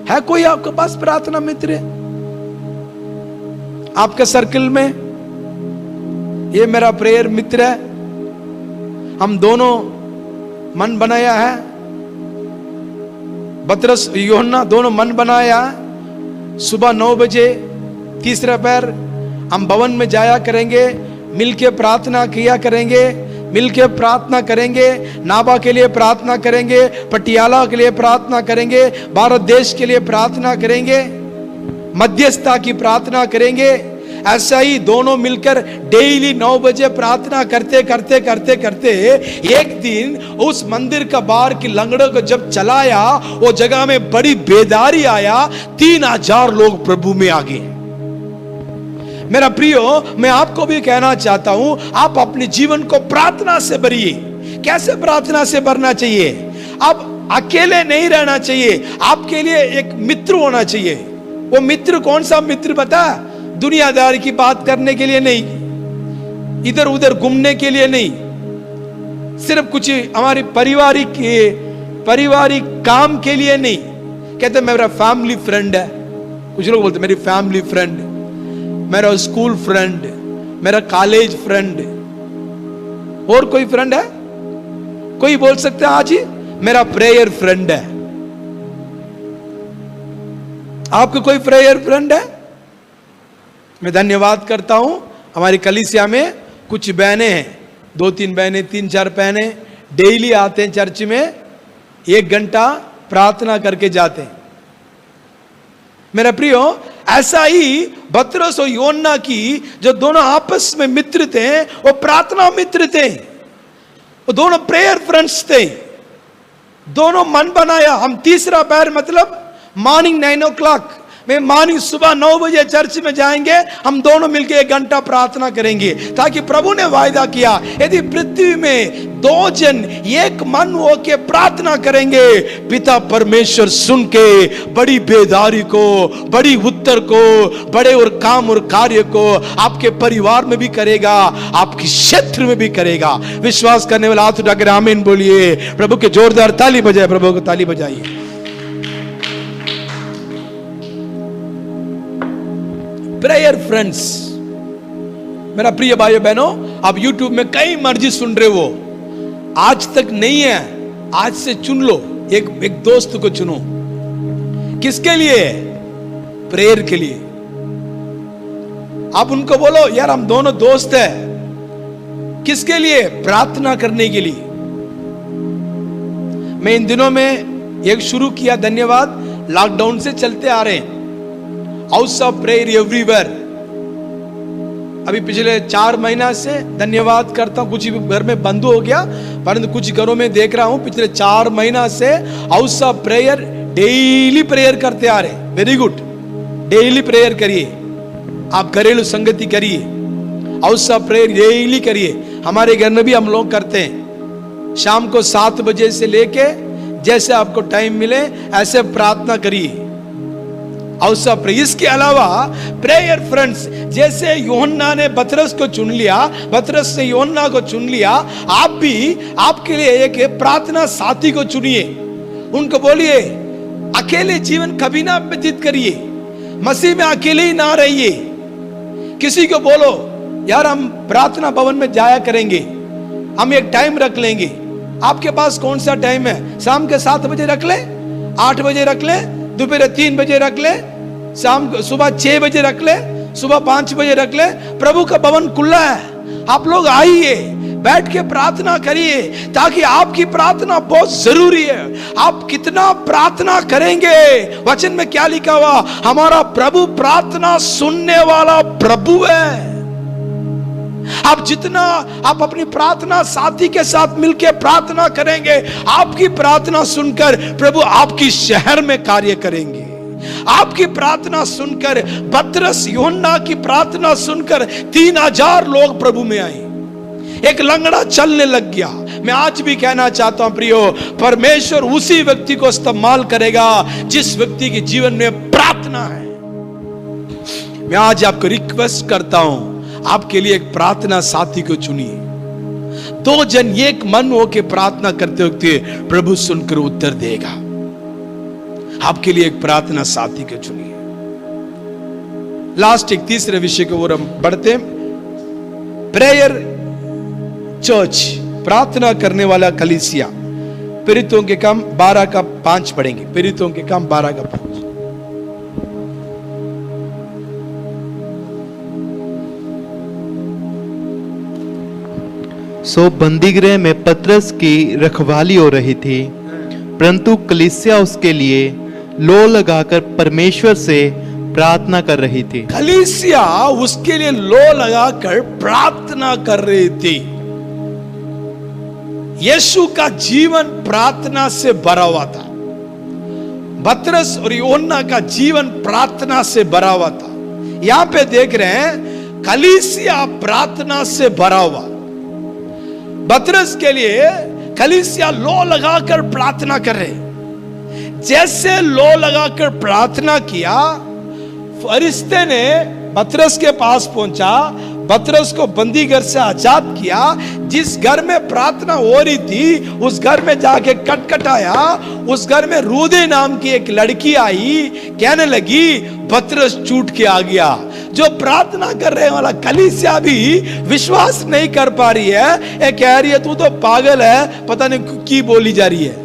है? कोई आपके पास प्रार्थना मित्र है आपके सर्कल में? ये मेरा प्रेयर मित्र है, हम दोनों मन बनाया है। पतरस यूहन्ना दोनों मन बनाया, सुबह 9 बजे तीसरा पैर हम भवन में जाया करेंगे, मिलके प्रार्थना किया करेंगे, मिलके प्रार्थना करेंगे, नाभा के लिए प्रार्थना करेंगे, पटियाला के लिए प्रार्थना करेंगे, भारत देश के लिए प्रार्थना करेंगे, मध्यस्थता की प्रार्थना करेंगे। ऐसा ही दोनों मिलकर डेली 9 बजे प्रार्थना करते करते करते करते एक दिन उस मंदिर का बाहर की लंगड़ों को जब चलाया, वो जगह में बड़ी बेदारी आया, 3000 लोग प्रभु में आ गए। मेरा प्रियो, मैं आपको भी कहना चाहता हूं, आप अपने जीवन को प्रार्थना से भरिए। कैसे प्रार्थना से भरना चाहिए? अब अकेले नहीं रहना चाहिए, आपके लिए एक मित्र होना चाहिए। वो मित्र कौन सा मित्र बता? दुनियादारी की बात करने के लिए नहीं, इधर उधर घूमने के लिए नहीं, सिर्फ कुछ हमारे पारिवारिक काम के लिए नहीं। कहते मेरा फैमिली फ्रेंड है, कुछ लोग बोलते मेरी फैमिली फ्रेंड, मेरा स्कूल फ्रेंड, मेरा कॉलेज फ्रेंड। और कोई फ्रेंड है? कोई बोल सकता है आज ही मेरा प्रेयर फ्रेंड है। आपको कोई प्रेयर फ्रेंड है? मैं धन्यवाद करता हूं, हमारी कलीसिया में कुछ बहनें हैं, 2-3 बहनें, 3-4 बहनें डेली आते हैं चर्च में, 1 घंटा प्रार्थना करके जाते हैं। मेरा प्रियो, ऐसा ही पतरस और यूहन्ना की जो दोनों आपस में मित्र थे, वो प्रार्थना मित्र थे, वो दोनों प्रेयर फ्रेंड्स थे। दोनों मन बनाया, हम तीसरा पैर मतलब मॉर्निंग 9 o'clock में, मॉर्निंग सुबह 9 बजे चर्च में जाएंगे, हम दोनों मिलकर 1 घंटा प्रार्थना करेंगे। ताकि प्रभु ने वायदा किया, यदि पृथ्वी में 2 जन एक मन होके प्रार्थना करेंगे, पिता परमेश्वर सुन के बड़ी बेदारी को, बड़ी उत्तर को, बड़े और काम और कार्य को आपके परिवार में भी करेगा, आपके क्षेत्र में भी करेगा। विश्वास करने वाला हाथ उठाकर आमीन बोलिए। प्रभु के जोरदार ताली बजाए, प्रभु को ताली बजाइए। प्रेयर फ्रेंड्स, मेरा प्रिय भाइयों बहनों, आप YouTube में कई मर्जी सुन रहे हो, आज तक नहीं है, आज से चुन लो, एक दोस्त को चुनो। किसके लिए? प्रेयर के लिए। आप उनको बोलो यार हम दोनों दोस्त हैं, किसके लिए? प्रार्थना करने के लिए। मैं इन दिनों में एक शुरू किया, धन्यवाद, लॉकडाउन से चलते आ रहे हैं, हाउस ऑफ प्रेयर एवरीवेयर। अभी पिछले 4 महीना से धन्यवाद करता हूं, कुछ घर में बंद हो गया, परंतु कुछ घरों में देख रहा हूं पिछले 4 महीना से house of prayer daily prayer करते आ रहे। वेरी गुड, डेली प्रेयर करिए, आप घरेलू संगति करिए, हाउस ऑफ प्रेयर डेली करिए। हमारे घर में भी हम लोग करते हैं, शाम को 7 बजे से लेके जैसे आपको टाइम मिले ऐसे प्रार्थना करिए, हाउस ऑफ प्रेयर। इसके अलावा प्रेयर फ्रेंड्स, जैसे यूहन्ना ने पतरस को चुन लिया, पतरस ने यूहन्ना को चुन लिया, आप भी आपके लिए एक प्रार्थना साथी को चुनिए। उनको बोलिए अकेले जीवन कभी ना व्यतीत करिए, मसीह में अकेले ही ना रहिए। किसी को बोलो यार हम प्रार्थना भवन में जाया करेंगे, हम एक टाइम रख लेंगे। आपके पास कौन सा टाइम है? शाम के 7 बजे रख ले, 8 बजे रख ले, दोपहर 3 बजे रख ले, शाम सुबह 6 बजे रख ले, सुबह 5 बजे रख ले। प्रभु का भवन खुला है, आप लोग आइए, बैठ के प्रार्थना करिए, ताकि आपकी प्रार्थना बहुत जरूरी है। आप कितना प्रार्थना करेंगे, वचन में क्या लिखा हुआ? हमारा प्रभु प्रार्थना सुनने वाला प्रभु है। आप जितना आप अपनी प्रार्थना साथी के साथ मिलकर प्रार्थना करेंगे, आपकी प्रार्थना सुनकर प्रभु आपकी शहर में कार्य करेंगे। आपकी प्रार्थना सुनकर, पतरस यूहन्ना की प्रार्थना सुनकर 3000 लोग प्रभु में आए, एक लंगड़ा चलने लग गया। मैं आज भी कहना चाहता हूं प्रियो, परमेश्वर उसी व्यक्ति को इस्तेमाल करेगा जिस व्यक्ति के जीवन में प्रार्थना है। मैं आज आपको रिक्वेस्ट करता हूं, आपके लिए एक प्रार्थना साथी को चुनिए। 2 जन एक मन होकर प्रार्थना करते वक्त प्रभु सुनकर उत्तर देगा। आपके लिए एक प्रार्थना साथी को चुनिए। लास्ट एक तीसरे विषय को ओर हम बढ़ते हैं, प्रेयर चर्च, प्रार्थना करने वाला कलीसिया। प्रेरितों के काम 12:5 पढ़ेंगे। प्रेरितों के काम 12:5। सो बंदीगृह में पतरस की रखवाली हो रही थी, परंतु कलीसिया उसके लिए लो लगाकर परमेश्वर से प्रार्थना कर रही थी। कलीसिया उसके लिए लो लगाकर प्रार्थना कर रही थी। यीशु का जीवन प्रार्थना से भरा हुआ था। पतरस और यूहन्ना का जीवन प्रार्थना से भरा हुआ था। यहां पे देख रहे हैं कलीसिया प्रार्थना से भरा हुआ। पतरस के लिए कलीसिया लो लगाकर प्रार्थना कर रहे। जैसे लो लगाकर प्रार्थना किया, फरिश्ते ने पतरस के पास पहुंचा, पतरस को बंदीगृह से आजाद किया। जिस घर में प्रार्थना हो रही थी उस घर में जाके खटखटाया। उस घर में रूदे नाम की एक लड़की आई, कहने लगी पतरस छूट के आ गया। जो प्रार्थना कर रहे वाला कलीसिया भी विश्वास नहीं कर पा रही है, ये कह रही है तू तो पागल है, पता नहीं की बोली जा रही है।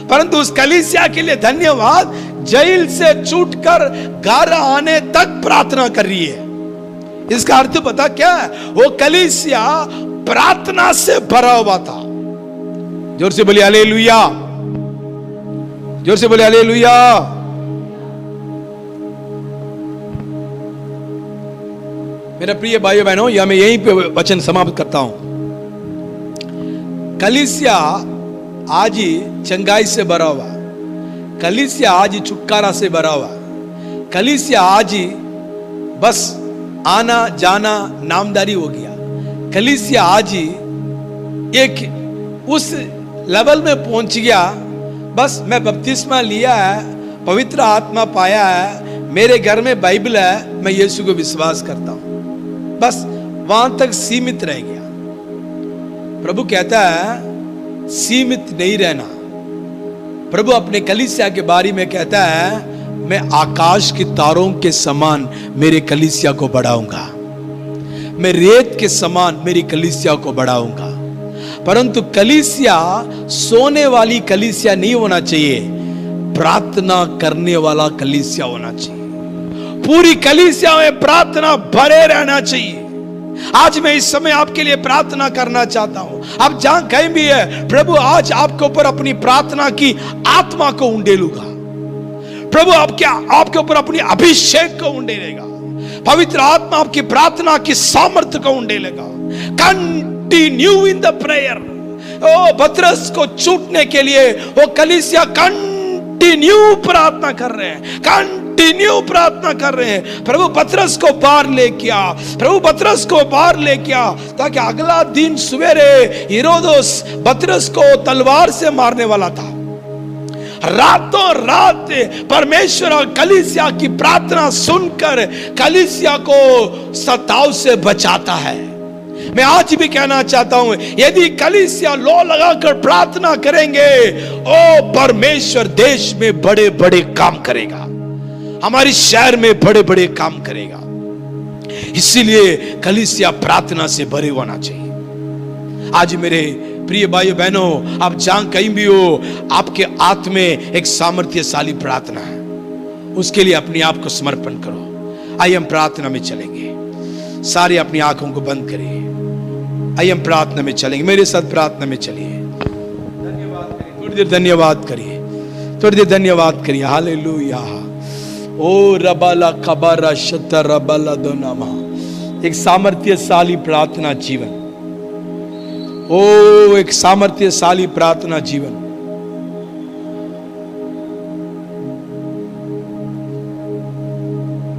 परंतु उस कलीसिया के लिए धन्यवाद, जेल से छूटकर घर आने तक प्रार्थना कर रही है। इसका अर्थ पता क्या है? वो कलीसिया प्रार्थना से भरा हुआ था। जोर से बोलिए हालेलुया, जोर से बोलिए हालेलुया। मेरा प्रिय भाइयों बहनों, या मैं यहीं पे वचन समाप्त करता हूं। कलीसिया आज ही चंगाई से भरा हुआ, कलीसिया आज ही छुटकारा से भरा हुआ, कलीसिया आज ही बस आना जाना नामदारी हो गया। कलीसिया आज ही एक उस लेवल में पहुंच गया, बस मैं बपतिस्मा लिया है, पवित्र आत्मा पाया है, मेरे घर में बाइबल है, मैं यीशु को विश्वास करता हूं, बस वहां तक सीमित रह गया। प्रभु कहता है सीमित नहीं रहना। प्रभु अपने कलीसिया के बारे में कहता है मैं आकाश के तारों के समान मेरे कलीसिया को बढ़ाऊंगा, मैं रेत के समान मेरी कलीसिया को बढ़ाऊंगा। परंतु कलीसिया सोने वाली कलीसिया नहीं होना चाहिए, प्रार्थना करने वाला कलीसिया होना चाहिए। पूरी कलीसिया में प्रार्थना भरे रहना चाहिए। आज मैं इस समय आपके लिए प्रार्थना करना चाहता हूं। आप जहां कहीं भी है, प्रभु आज आपके ऊपर अपनी प्रार्थना की आत्मा को उंडेलूंगा। प्रभु आपके ऊपर अपनी अभिषेक को उंडेलेगा। पवित्र आत्मा आपकी प्रार्थना की सामर्थ्य को उंडेलेगा। Continue in the prayer. ओ पतरस को छूटने के लिए वो कलीसिया कंटिन्यू प्रार्थना कर रहे हैं, कंटिन्यू प्रार्थना कर रहे हैं। प्रभु पतरस को बाहर लेके आ, प्रभु पतरस को बाहर लेके आ, ताकि अगला दिन सवेरे हेरोदेस पतरस को तलवार से मारने वाला था। रातों रात परमेश्वर और कलीसिया की प्रार्थना सुनकर कलीसिया को सताव से बचाता है। मैं आज भी कहना चाहता हूं, यदि कलीसिया लो लगाकर प्रार्थना करेंगे, ओ परमेश्वर देश में बड़े बड़े काम करेगा, हमारी शहर में बड़े बड़े काम करेगा। इसीलिए कलीसिया प्रार्थना से भरे होना चाहिए। आज मेरे प्रिय भाइयों बहनों, आप जहां कहीं भी हो, आपके आत्मा में एक सामर्थ्यशाली प्रार्थना है, उसके लिए अपने आप को समर्पण करो। आइए हम प्रार्थना में चलेंगे। सारी अपनी आंखों को बंद करिए। आइए हम प्रार्थना में चलेंगे। मेरे साथ प्रार्थना में चलिए। धन्यवाद करिए, थोड़ी देर धन्यवाद करिए, थोड़ी देर धन्यवाद करिए। हालेलुया। ओ रबाला कबारा शत रबाला दोनामा। एक सामर्थ्यशाली प्रार्थना जीवन, ओ एक सामर्थ्यशाली प्रार्थना जीवन।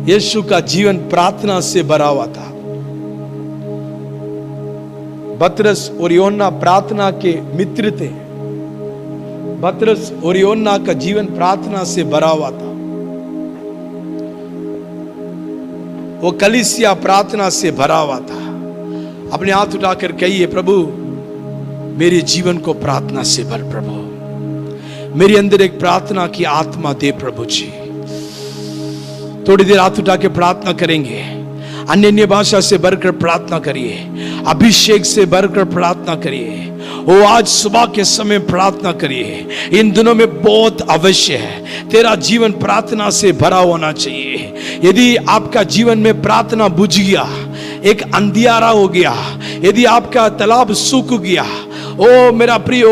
यीशु का जीवन प्रार्थना से भरा हुआ था। पतरस और यूहन्ना प्रार्थना के मित्र थे। पतरस और यूहन्ना का जीवन प्रार्थना से भरा हुआ था। वो कलीसिया प्रार्थना से भरा हुआ था। अपने हाथ उठाकर कहिए, प्रभु मेरे जीवन को प्रार्थना से भर। प्रभु मेरे अंदर एक प्रार्थना की आत्मा दे प्रभु जी। थोड़ी देर हाथ उठा के प्रार्थना करेंगे। अन्य भाषा से भरकर प्रार्थना करिए, अभिषेक से भरकर प्रार्थना करिए। वो आज सुबह के समय प्रार्थना करिए। इन दिनों में बहुत अवश्य है, तेरा जीवन प्रार्थना से भरा होना चाहिए। यदि आपका जीवन में प्रार्थना बुझ गया, एक अंधियारा हो गया, यदि आपका तालाब सूख गया, ओ मेरा प्रियो,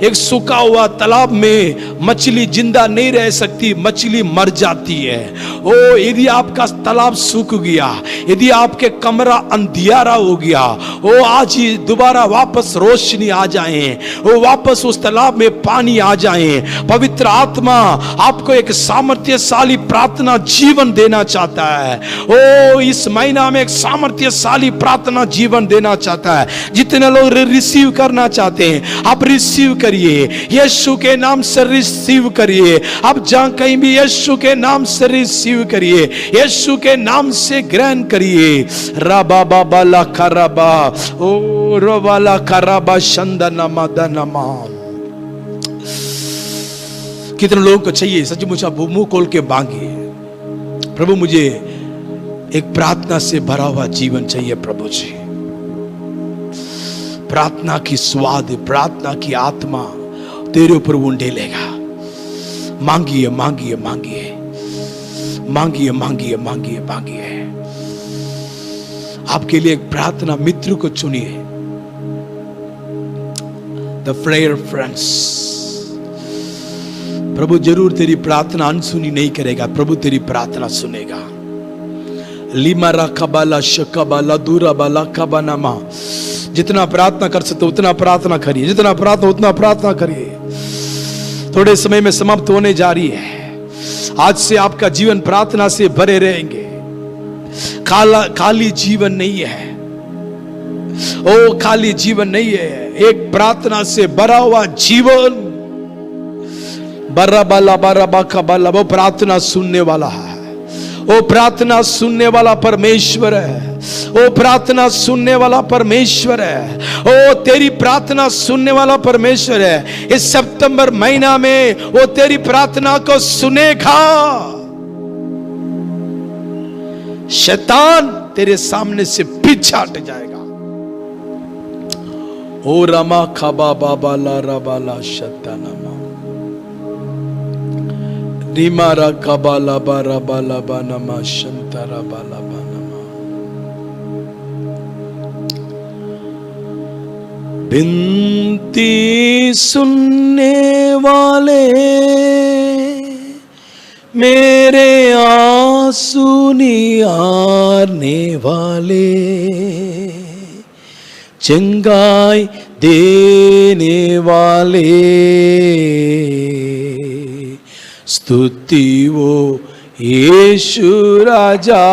एक सूखा हुआ तालाब में मछली जिंदा नहीं रह सकती, मछली मर जाती है। ओ यदि आपका तालाब सूख गया, यदि आपके कमरा अंधियारा हो गया, ओ आज ही दोबारा वापस रोशनी आ जाए, ओ वापस उस तालाब में पानी आ जाए। पवित्र आत्मा आपको एक सामर्थ्यशाली प्रार्थना जीवन देना चाहता है। ओ इस महीना में एक सामर्थ्यशाली प्रार्थना जीवन देना चाहता है। जितने लोग रिसीव करना चाहते हैं, आप रिसीव करिए, यीशु के नाम से रिसीव करिए। आप जहां कहीं भी यीशु के नाम से रिसीव करिए, यीशु के नाम से ग्रहण करिए। रबा बाबा ला खराबा, ओ रोवाला खराबा शंदना मदनमा। कितने लोगों को चाहिए सचमुच? आप मुंह खोल के मांगिए, प्रभु मुझे एक प्रार्थना से भरा हुआ जीवन चाहिए प्रभु जी। प्रार्थना की स्वाद, प्रार्थना की आत्मा तेरे ऊपर उंडेलेगा। मांगिए मांगिए मांगिए मांगिए मांगिए मांगिए मांगिए। आपके लिए एक प्रार्थना मित्र को चुनिए। The prayer friends. प्रभु जरूर तेरी प्रार्थना अनसुनी नहीं करेगा, प्रभु तेरी प्रार्थना सुनेगा। लिमारा कबाला शकबाला दूरा बाला कबानामा। जितना प्रार्थना कर सकते उतना प्रार्थना करिए, जितना प्रार्थना उतना प्रार्थना करिए। थोड़े समय में समाप्त होने जा रही है। आज से आपका जीवन प्रार्थना से भरे रहेंगे। खाली जीवन नहीं है, ओ खाली जीवन नहीं है, एक प्रार्थना से भरा हुआ जीवन। बर्रा बाला बर्रा बाका बाला, वो प्रार्थना सुनने वाला है, वो प्रार्थना सुनने वाला परमेश्वर है, वो प्रार्थना सुनने वाला परमेश्वर है, ओ तेरी प्रार्थना सुनने वाला परमेश्वर है। इस सितंबर महीना में वो तेरी प्रार्थना को सुनेगा। शैतान तेरे सामने से पीछे हट जाएगा। ओ रमा खबा बाबा ला रबाला शतानमा निमारा कबाला बारा बाला बानमा शंतरा बाला बानमा। विनती सुनने वाले, मेरे आंसू निहारने वाले, चंगाई देने वाले, स्तुति वो यीशु राजा।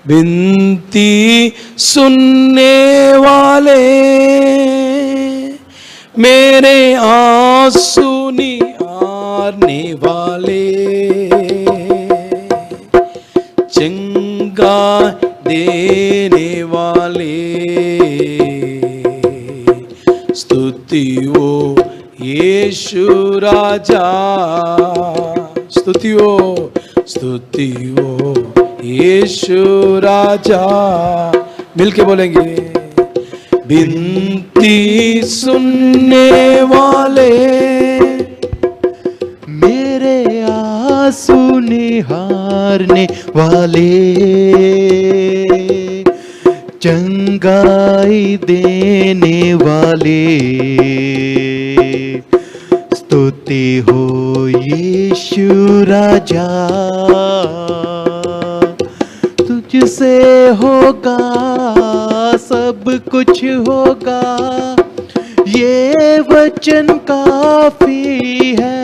विनती सुनने वाले, मेरे आंसू निहारने वाले, चंगा देने वाले, स्तुति वो यीशु राजा। स्तुति वो यीशु राजा। मिलके बोलेंगे, विनती सुनने वाले, मेरे आंसू निहारने वाले, चंगाई देने वाले, स्तुति हो यीशु राजा। तुझसे होगा सब कुछ होगा, ये वचन काफी है।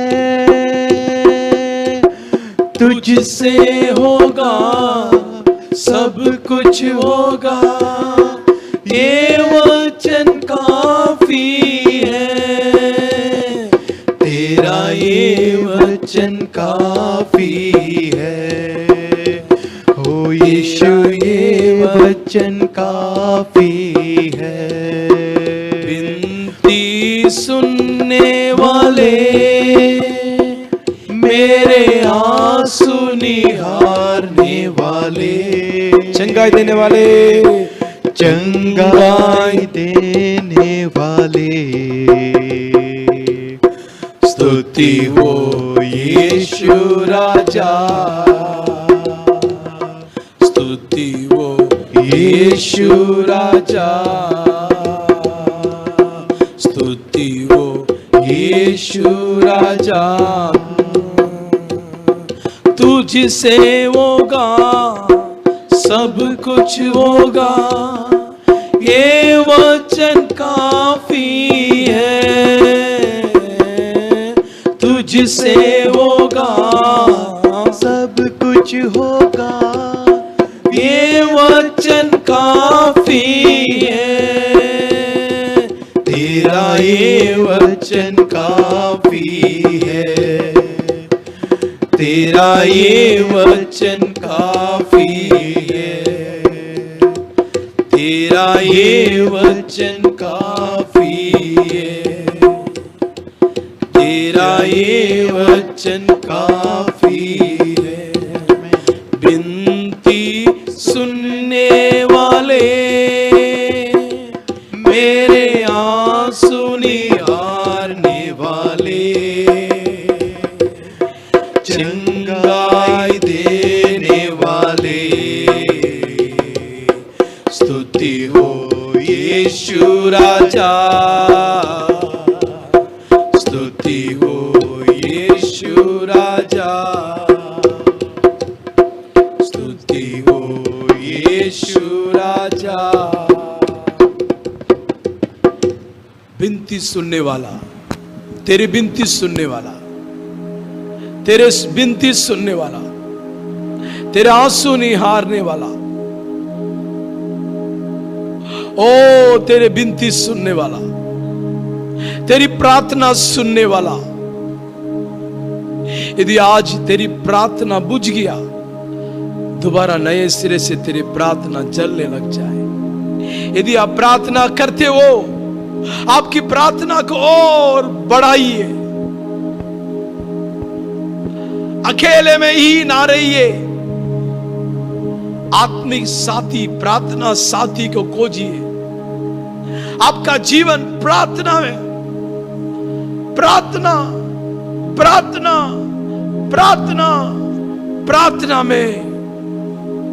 तुझसे होगा सब कुछ होगा, ये वचन काफी है। तेरा ये वचन काफी है, हो यीशु ये वचन काफी है। विनती सुनने वाले, मेरे आंसू निहारने वाले, चंगाई देने वाले, चंगाई देने वाले, स्तुति हो यीशु राजा। स्तुति हो यीशु राजा। स्तुति हो यीशु राजा। तुझसे होगा सब कुछ होगा, ये वचन काफी है। तुझसे होगा सब कुछ होगा, ये वचन काफी है। तेरा ये वचन काफी है। तेरा ये वचन काफी है। तेरा ये वचन काफी है। तेरा ये वचन काफी है। विनती सुनने वाले, मेरे आंसू निहारने वाले, चंगाई देने वाले, स्तुति हो यीशु राजा। स्तुति हो यीशु राजा। स्तुति हो यीशु राजा। विनती सुनने वाला, तेरी विनती सुनने वाला, तेरे विनती सुनने वाला, तेरे आंसू निहारने वाला, ओ तेरे विनती सुनने वाला, तेरी प्रार्थना सुनने वाला। यदि आज तेरी प्रार्थना बुझ गया, दोबारा नए सिरे से तेरी प्रार्थना जलने लग जाए। यदि आप प्रार्थना करते हो, आपकी प्रार्थना को और बढ़ाइए। अकेले में ही ना रहिए, आत्मिक साथी, प्रार्थना साथी को खोजिए। आपका जीवन प्रार्थना में, प्रार्थना प्रार्थना प्रार्थना प्रार्थना में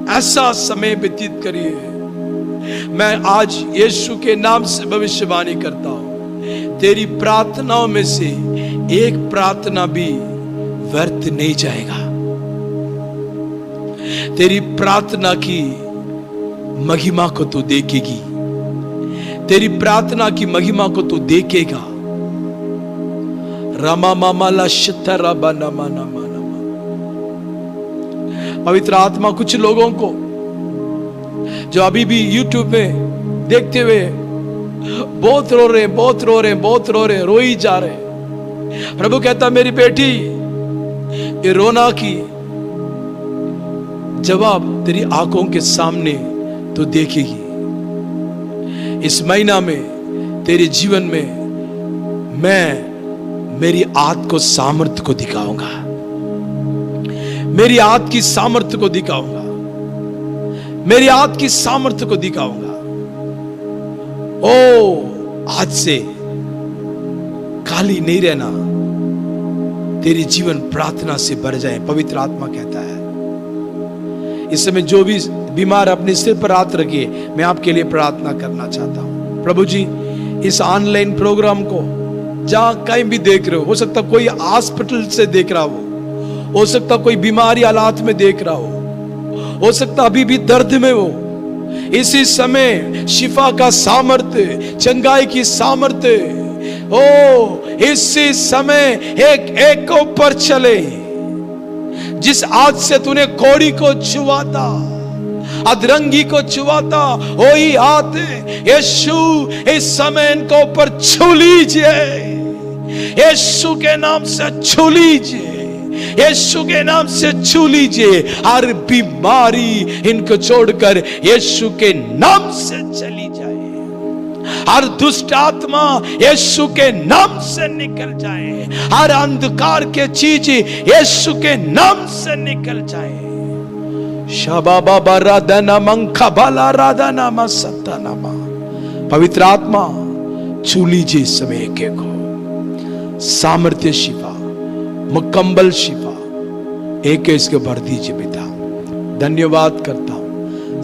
ऐसा समय व्यतीत करिए। मैं आज यीशु के नाम से भविष्यवाणी करता हूं, तेरी प्रार्थनाओं में से एक प्रार्थना भी व्यर्थ नहीं जाएगा। तेरी प्रार्थना की महिमा को तू देखेगी, तेरी प्रार्थना की महिमा को तू देखेगा। रमा मामाला शितरा बना माना माना। पवित्र आत्मा कुछ लोगों को जो अभी भी YouTube में देखते हुए बहुत रो रहे, बहुत रो रहे, बहुत रो रहे, रो ही जा रहे। प्रभु कहता मेरी बेटी, ये रोना की जवाब तेरी आंखों के सामने तो देखेगी। इस महीना में तेरे जीवन में मैं मेरी आत्मा को सामर्थ्य को दिखाऊंगा, मेरी आत्मा की सामर्थ्य को दिखाऊंगा, मेरी आत्मा की सामर्थ्य को दिखाऊंगा। ओ आज से खाली नहीं रहना, तेरी जीवन प्रार्थना से भर जाए। पवित्र आत्मा कहता है इस समय जो भी बीमार अपने सिर पर हाथ रखिए, मैं आपके लिए प्रार्थना करना चाहता हूं। प्रभु जी, इस ऑनलाइन प्रोग्राम को जहां कहीं भी देख रहे हो सकता कोई हॉस्पिटल से देख रहा हो सकता कोई बीमारी हालात में देख रहा हो सकता अभी भी दर्द में हो। इसी समय शिफा का सामर्थ्य, चंगाई की सामर्थ्य इसी समय एक एक के ऊपर चले। जिस हाथ से तूने कोड़ी को छुआ था, अधरंगी को छुआ था, वही हाथ यीशु इस समय इनको ऊपर छू लीजिए, यीशु के नाम से छू लीजिए, यीशु के नाम से छू लीजिए। हर बीमारी इनको छोड़कर यीशु के नाम से चली जाए। हर दुष्ट आत्मा यीशु के नाम से निकल जाए। हर अंधकार के चीज यीशु के नाम से निकल जाए। शाबाबा राधना मंखा बाला राधना सत्तानामा। पवित्र आत्मा छू लीजिए समय के को। सामर्थ्य शिफा, मुकम्मल शिफा एक इसके भर दीजिए पिता। धन्यवाद करता हूं।